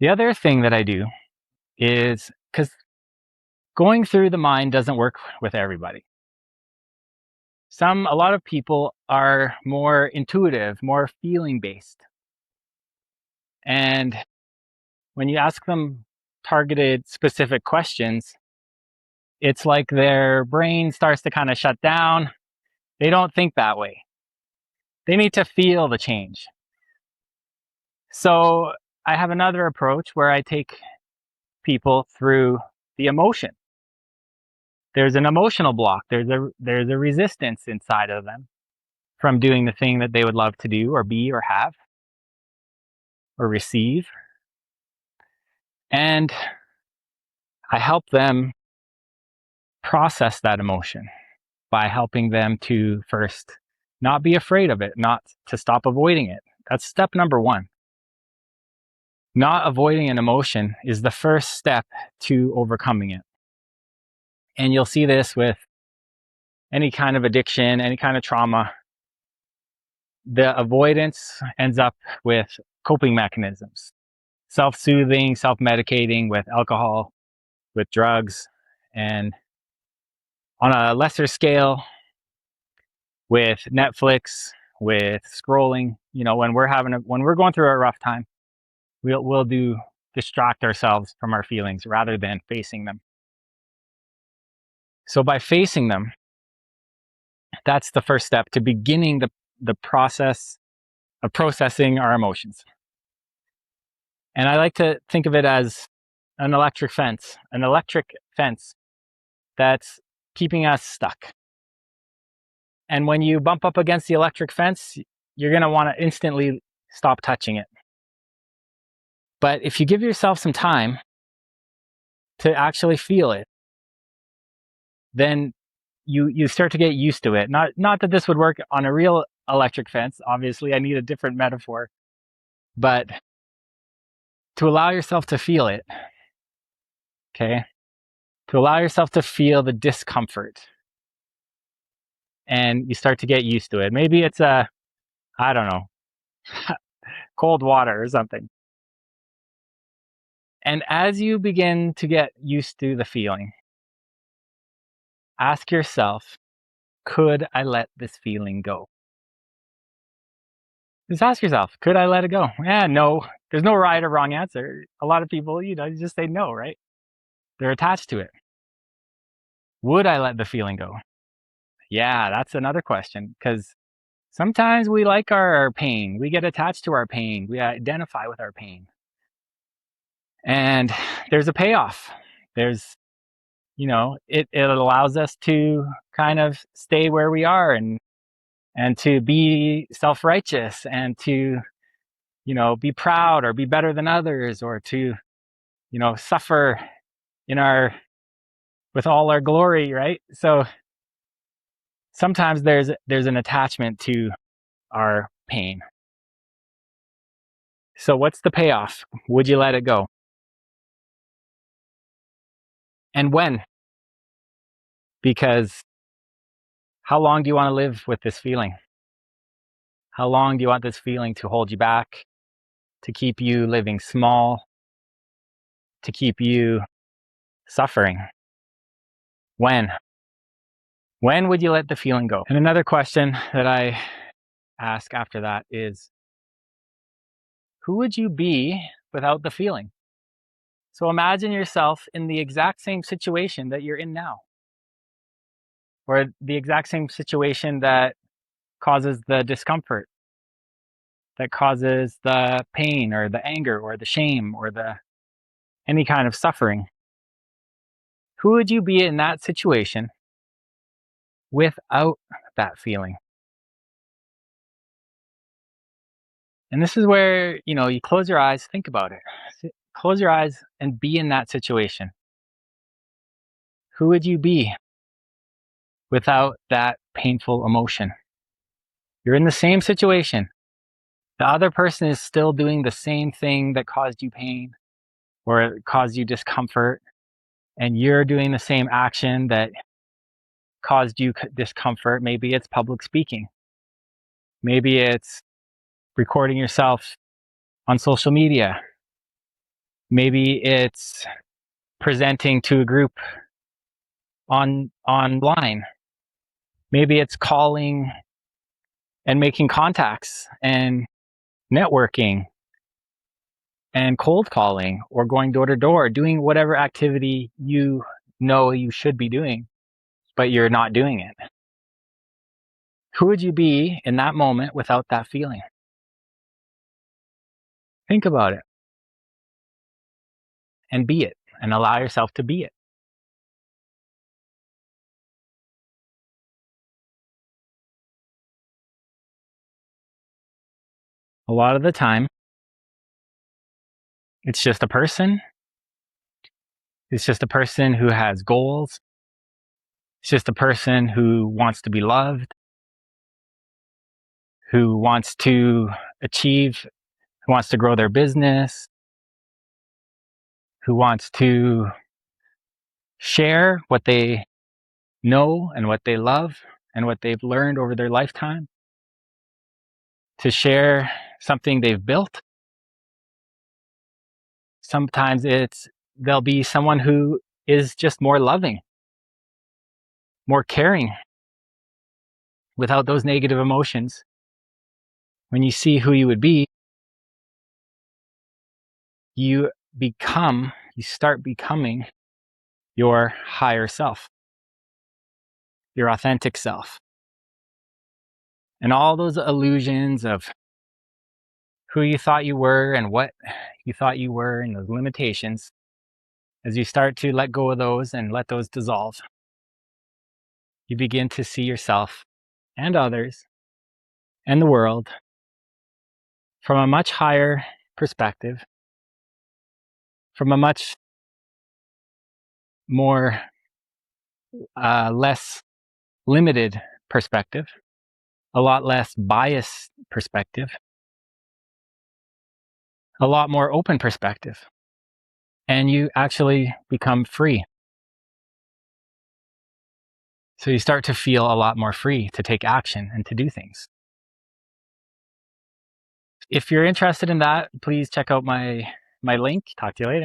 The other thing that I do is, because going through the mind doesn't work with everybody. A lot of people are more intuitive, more feeling based. And when you ask them targeted, specific questions, it's like their brain starts to kind of shut down. They don't think that way. They need to feel the change. So I have another approach where I take people through the emotion. There's an emotional block. There's a resistance inside of them from doing the thing that they would love to do or be or have or receive. And I help them process that emotion by helping them to first not be afraid of it, not to stop avoiding it. That's step number one. Not avoiding an emotion is the first step to overcoming it. And you'll see this with any kind of addiction, any kind of trauma. The avoidance ends up with coping mechanisms, self-soothing, self-medicating with alcohol, with drugs, and on a lesser scale, with Netflix, with scrolling. When we're going through a rough time, we'll distract ourselves from our feelings rather than facing them. So by facing them, that's the first step to beginning the process of processing our emotions. And I like to think of it as an electric fence that's keeping us stuck. And when you bump up against the electric fence, you're going to want to instantly stop touching it. But if you give yourself some time to actually feel it, then you start to get used to it. Not that this would work on a real electric fence. Obviously, I need a different metaphor. But to allow yourself to feel it, okay? To allow yourself to feel the discomfort. And you start to get used to it. Maybe it's I don't know, cold water or something. And as you begin to get used to the feeling, ask yourself, could I let this feeling go? Just ask yourself, could I let it go? No. There's no right or wrong answer. A lot of people, just say no, right? They're attached to it. Would I let the feeling go? Yeah, that's another question, because sometimes we like our pain. We get attached to our pain. We identify with our pain. And there's a payoff. It allows us to kind of stay where we are and to be self-righteous and to, be proud or be better than others, or to, suffer with all our glory, right? So sometimes there's an attachment to our pain. So what's the payoff? Would you let it go? And when? Because how long do you want to live with this feeling? How long do you want this feeling to hold you back, to keep you living small, to keep you suffering? When? When would you let the feeling go? And another question that I ask after that is, who would you be without the feeling? So imagine yourself in the exact same situation that you're in now, or the exact same situation that causes the discomfort, that causes the pain or the anger or the shame or any kind of suffering. Who would you be in that situation without that feeling? And this is where, you close your eyes, think about it. Close your eyes and be in that situation. Who would you be without that painful emotion? You're in the same situation. The other person is still doing the same thing that caused you pain or caused you discomfort, and you're doing the same action that caused you discomfort. Maybe it's public speaking. Maybe it's recording yourself on social media. Maybe it's presenting to a group online. Maybe it's calling and making contacts and networking and cold calling, or going door to door, doing whatever activity you know you should be doing, but you're not doing it. Who would you be in that moment without that feeling? Think about it and be it, and allow yourself to be it. A lot of the time, it's just a person. It's just a person who has goals. It's just a person who wants to be loved, who wants to achieve, who wants to grow their business, who wants to share what they know and what they love and what they've learned over their lifetime, to share something they've built. Sometimes they'll be someone who is just more loving, more caring, without those negative emotions. When you see who you would be, you start becoming your higher self, your authentic self. And all those illusions of who you thought you were and what you thought you were, and those limitations, as you start to let go of those and let those dissolve, you begin to see yourself and others and the world from a much higher perspective, from a much more less limited perspective, a lot less biased perspective, a lot more open perspective. And you actually become free. So you start to feel a lot more free to take action and to do things. If you're interested in that, please check out my link. Talk to you later.